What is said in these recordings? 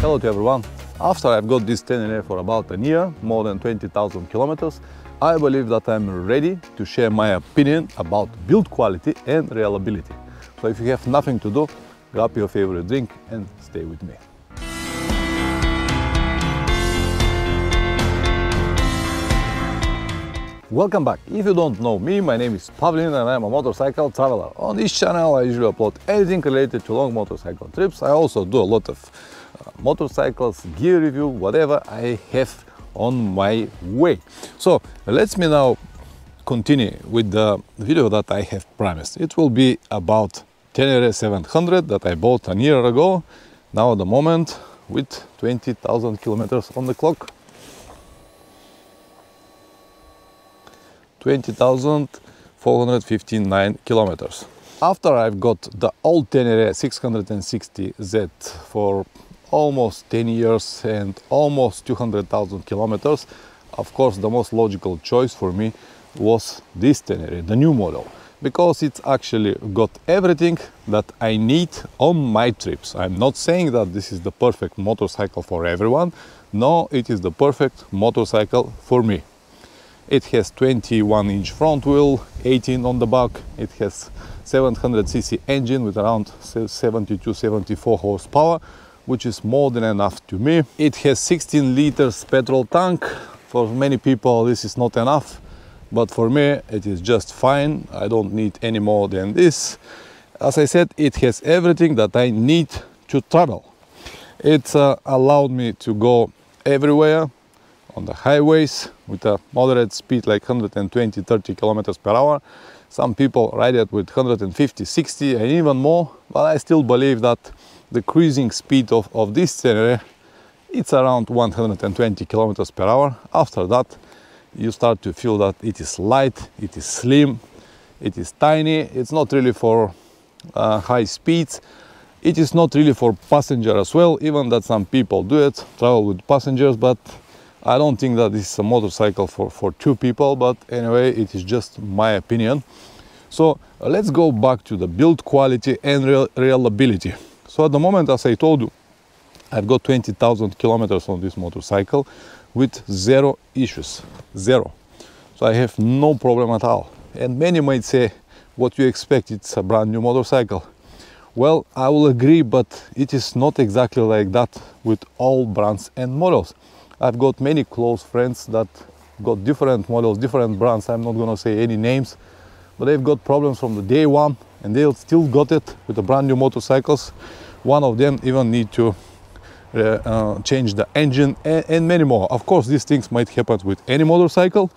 Hello to everyone. After I've got this Tenere for about a year, more than 20,000 kilometers, I believe that I'm ready to share my opinion about build quality and reliability. So if you have nothing to do, grab your favorite drink and stay with me. Welcome back. If you don't know me, my name is Pavlin and I'm a motorcycle traveler. On this channel I usually upload anything related to long motorcycle trips. I also do a lot of motorcycles, gear review, whatever I have on my way. So let's me now continue with the video that I have promised. It will be about Tenere 700 that I bought a year ago, now at the moment with 20,000 kilometers on the clock. 20,459 kilometers. After I've got the old Tenere 660Z for almost 10 years and almost 200,000 kilometers, of course the most logical choice for me was this Tenere, the new model, because it's actually got everything that I need on my trips. I'm not saying that this is the perfect motorcycle for everyone. No, it is the perfect motorcycle for me. It has 21-inch front wheel, 18 on the back. It has 700cc engine with around 72-74 horsepower, which is more than enough to me. It has 16 liters petrol tank. For many people this is not enough, but for me it is just fine. I don't need any more than this. As I said, it has everything that I need to travel. It allowed me to go everywhere on the highways with a moderate speed like 120-130 kilometers per hour. Some people ride it with 150, 60 and even more, but I still believe that the cruising speed of this Tenere, it's around 120 kilometers per hour. After that you start to feel that it is light, it is slim, it is tiny. It's not really for high speeds. It is not really for passenger as well, even that some people do it, travel with passengers, but I don't think that this is a motorcycle for two people. But anyway, it is just my opinion. So let's go back to the build quality and reliability. So at the moment, as I told you, I've got 20,000 kilometers on this motorcycle with zero issues, zero. So I have no problem at all. And many might say, what you expect, it's a brand new motorcycle. Well, I will agree, but it is not exactly like that with all brands and models. I've got many close friends that got different models, different brands. I'm not gonna say any names, but they've got problems from the day one and they'll still got it with the brand new motorcycles. One of them even need to change the engine and many more. Of course, these things might happen with any motorcycle,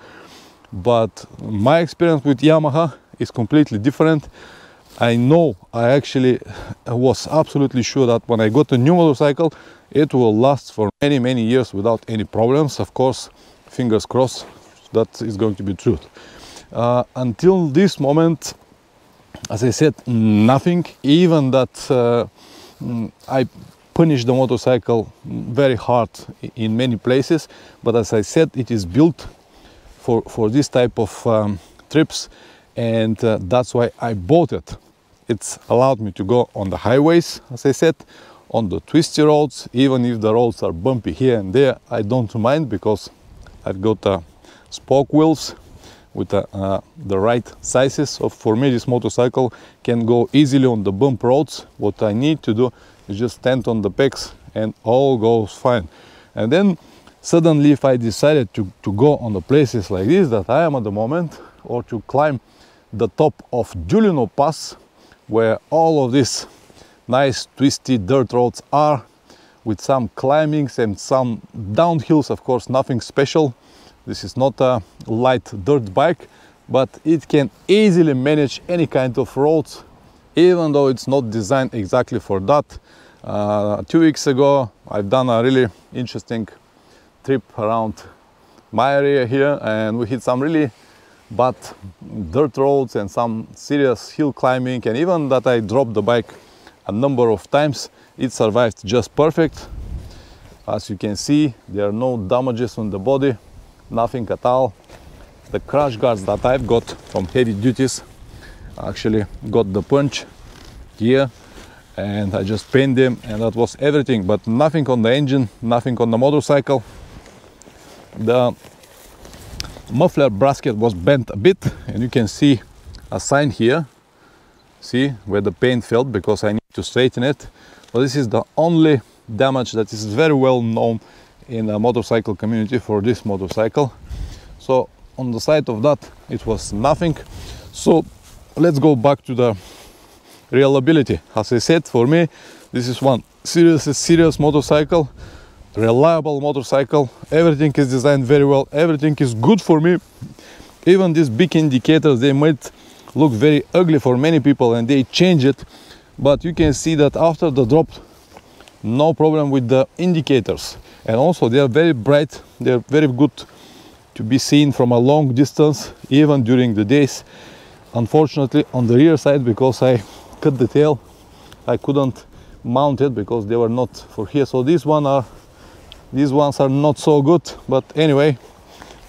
but my experience with Yamaha is completely different. I know, I actually was absolutely sure that when I got a new motorcycle, it will last for many years without any problems. Of course, fingers crossed that is going to be true. Until this moment, as I said, nothing. Even that I punished the motorcycle very hard in many places, but as I said, it is built for this type of trips, and that's why I bought it. It's allowed me to go on the highways, as I said, on the twisty roads. Even if the roads are bumpy here and there, I don't mind, because I've got spoke wheels with the right sizes. So for me, this motorcycle can go easily on the bump roads. What I need to do is just stand on the pegs and all goes fine. And then suddenly, if I decided to go on the places like this that I am at the moment, or to climb the top of Julino Pass, where all of these nice twisty dirt roads are, with some climbings and some downhills. Of course, nothing special. This is not a light dirt bike, but it can easily manage any kind of roads, even though it's not designed exactly for that. 2 weeks ago, I've done a really interesting trip around my area here, and we hit some really bad dirt roads and some serious hill climbing, and even that I dropped the bike a number of times, it survived just perfect. As you can see, there are no damages on the body, nothing at all. The crash guards that I've got from heavy duties actually got the punch here, and I just paint them, and that was everything. But nothing on the engine, nothing on the motorcycle. The muffler bracket was bent a bit, and you can see a sign here, see where the paint felt, because I need to straighten it. But this is the only damage that is very well known in the motorcycle community for this motorcycle. So on the side of that it was nothing. So let's go back to the reliability. As I said, for me this is one serious motorcycle, reliable motorcycle. Everything is designed very well, everything is good for me. Even these big indicators, they might look very ugly for many people and they change it, but you can see that after the drop, no problem with the indicators. And also they are very bright, they are very good to be seen from a long distance, even during the days. Unfortunately on the rear side, because I cut the tail, I couldn't mount it because they were not for here. So these ones are not so good, but anyway,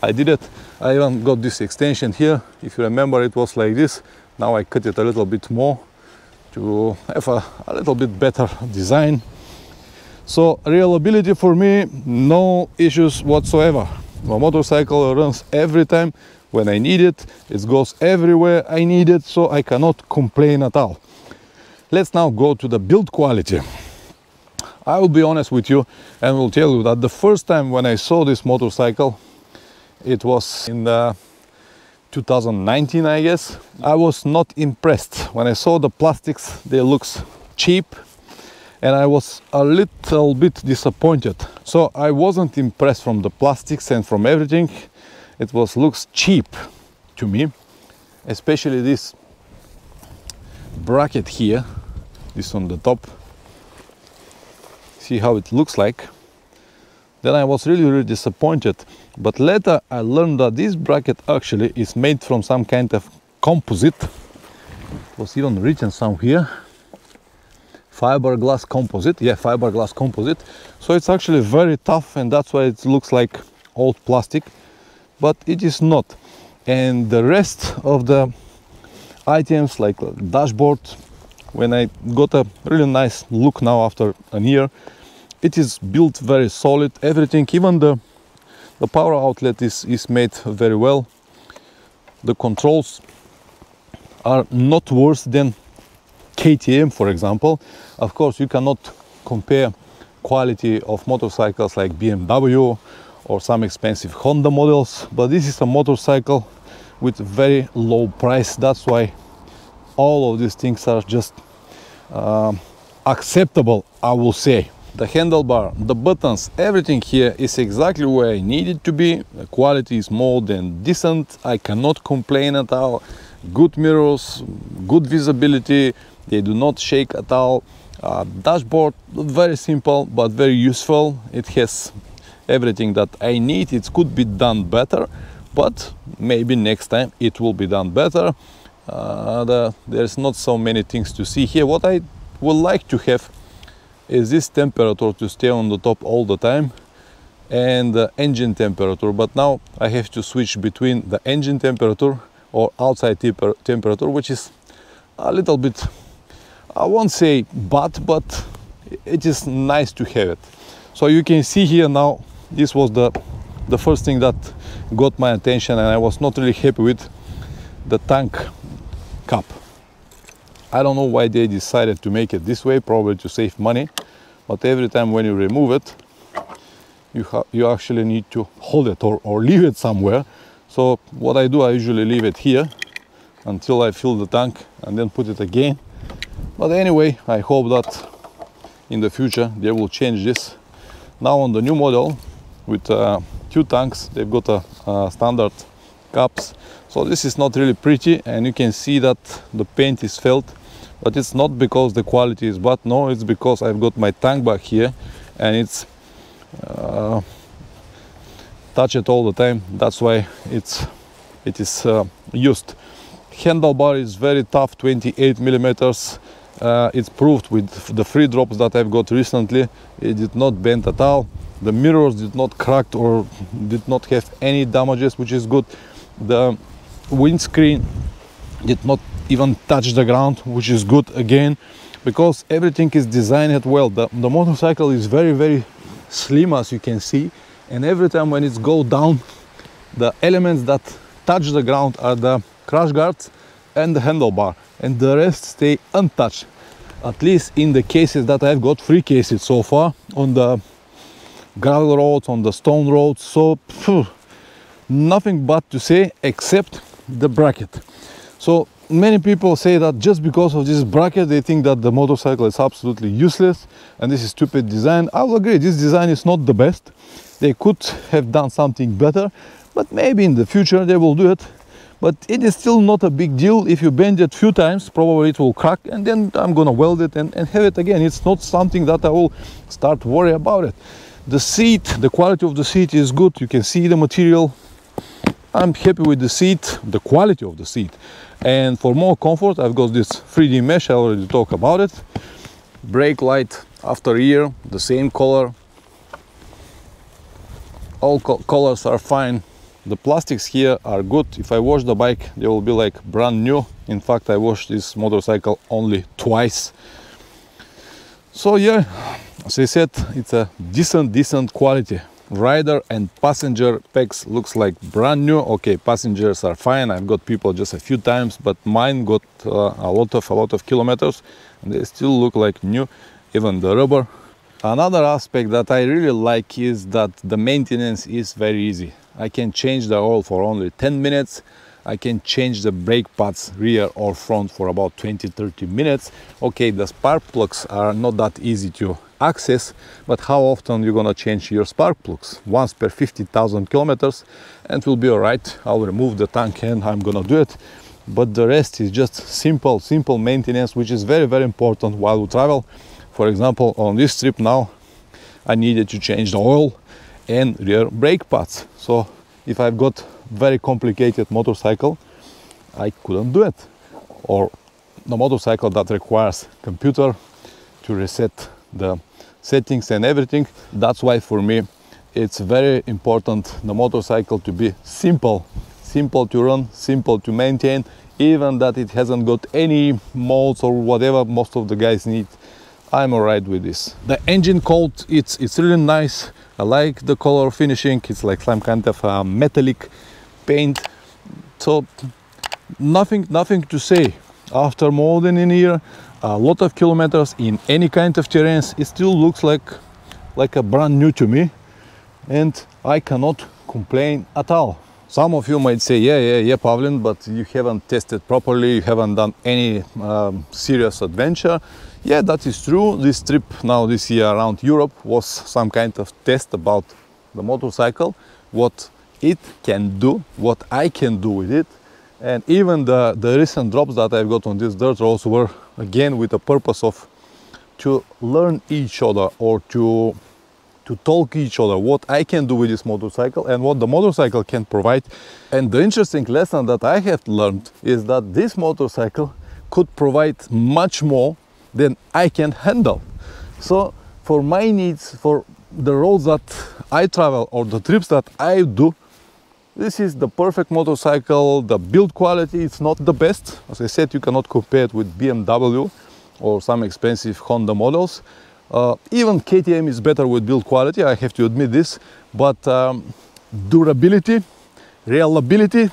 I did it. I even got this extension here. If you remember, it was like this. Now I cut it a little bit more to have a little bit better design. So reliability for me, no issues whatsoever. My motorcycle runs every time when I need it. It goes everywhere I need it, so I cannot complain at all. Let's now go to the build quality. I will be honest with you and will tell you that the first time when I saw this motorcycle, it was in 2019, I guess. I was not impressed. When I saw the plastics, they look cheap, and I was a little bit disappointed. So I wasn't impressed from the plastics and from everything. It looks cheap to me, especially this bracket here, this on the top. See how it looks like. Then I was really disappointed. But later I learned that this bracket actually is made from some kind of composite. It was even written somewhere. Fiberglass composite. Yeah, fiberglass composite. So it's actually very tough, and that's why it looks like old plastic. But it is not. And the rest of the items, like the dashboard, when I got a really nice look now after a year, it is built very solid. Everything, even the power outlet is made very well. The controls are not worse than KTM, for example. Of course, you cannot compare quality of motorcycles like BMW or some expensive Honda models, but this is a motorcycle with very low price. That's why all of these things are just acceptable, I will say. The handlebar, the buttons, everything here is exactly where I need it to be. The quality is more than decent. I cannot complain at all. Good mirrors, good visibility, they do not shake at all. Dashboard, very simple but very useful. It has everything that I need. It could be done better, but maybe next time it will be done better. There's not so many things to see here. What I would like to have is this temperature to stay on the top all the time, and the engine temperature. But now I have to switch between the engine temperature or outside temperature, which is a little bit, I won't say bad, but it is nice to have it. So you can see here now, this was the first thing that got my attention, and I was not really happy with the tank cap. I don't know why they decided to make it this way, probably to save money, but every time when you remove it, you actually need to hold it or leave it somewhere. So what I do, I usually leave it here until I fill the tank and then put it again. But anyway, I hope that in the future they will change this. Now on the new model with 2 tanks, they've got a standard caps. So this is not really pretty, and you can see that the paint is felt. But it's not because the quality is bad, no, it's because I've got my tank back here and it's touch it all the time. That's why it is used. Handlebar is very tough, 28 millimeters. It's proved with the 3 drops that I've got recently. It did not bend at all. The mirrors did not crack or did not have any damages, which is good. The windscreen did not even touch the ground, which is good again. because everything is designed well. The motorcycle is very, very slim, as you can see, and every time when it goes down, the elements that touch the ground are the crash guards and the handlebar, and the rest stay untouched. At least in the cases that I've got, 3 cases so far, on the gravel roads, on the stone roads. So nothing but to say except the bracket. So many people say that just because of this bracket they think that the motorcycle is absolutely useless and this is stupid design. I will agree, this design is not the best. They could have done something better, but maybe in the future they will do it. But it is still not a big deal. If you bend it a few times, probably it will crack, and then I'm gonna weld it and have it again. It's not something that I will start worry about it. The seat, the quality of the seat is good. You can see the material. I'm happy with the seat, the quality of the seat. And for more comfort, I've got this 3D mesh. I already talked about it. Brake light after a year, the same color. All colors are fine. The plastics here are good. If I wash the bike, they will be like brand new. In fact, I washed this motorcycle only twice. So yeah, as I said, it's a decent quality. Rider and passenger packs looks like brand new. Okay, passengers are fine. I've got people just a few times, but mine got a lot of kilometers, and they still look like new. Even the rubber. Another aspect that I really like is that the maintenance is very easy. I can change the oil for only 10 minutes. I can change the brake pads rear or front for about 20-30 minutes. Okay, the spark plugs are not that easy to access, but how often you're gonna change your spark plugs? Once per 50,000 kilometers, and will be all right. I'll remove the tank and I'm gonna do it. But the rest is just simple maintenance, which is very, very important while we travel. For example, on this trip now, I needed to change the oil and rear brake pads. So if I've got very complicated motorcycle, I couldn't do it. Or the motorcycle that requires computer to reset the settings and everything. That's why for me it's very important the motorcycle to be simple to run, simple to maintain, even that it hasn't got any modes or whatever most of the guys need. I'm alright with this. The engine coat, it's really nice. I like the color finishing. It's like some kind of metallic paint. So nothing to say. After more than a year, a lot of kilometers in any kind of terrain, it still looks like a brand new to me, and I cannot complain at all. Some of you might say, yeah, Pavlin, but you haven't tested properly, you haven't done any serious adventure. Yeah, that is true. This trip now this year around Europe was some kind of test about the motorcycle, what it can do, what I can do with it. And even the recent drops that I've got on these dirt roads were again with the purpose of to learn each other, or to talk each other what I can do with this motorcycle and what the motorcycle can provide. And the interesting lesson that I have learned is that this motorcycle could provide much more than I can handle. So for my needs, for the roads that I travel or the trips that I do, this is the perfect motorcycle. The build quality is not the best. As I said, you cannot compare it with BMW or some expensive Honda models. Even KTM is better with build quality, I have to admit this, but durability, reliability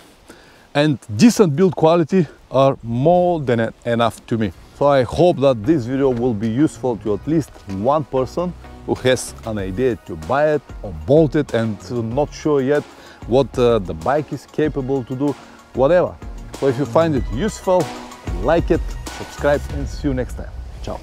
and decent build quality are more than enough to me. So I hope that this video will be useful to at least one person who has an idea to buy it or bought it and not sure yet what the bike is capable to do, whatever. So if you find it useful, like it, subscribe, and see you next time. Ciao.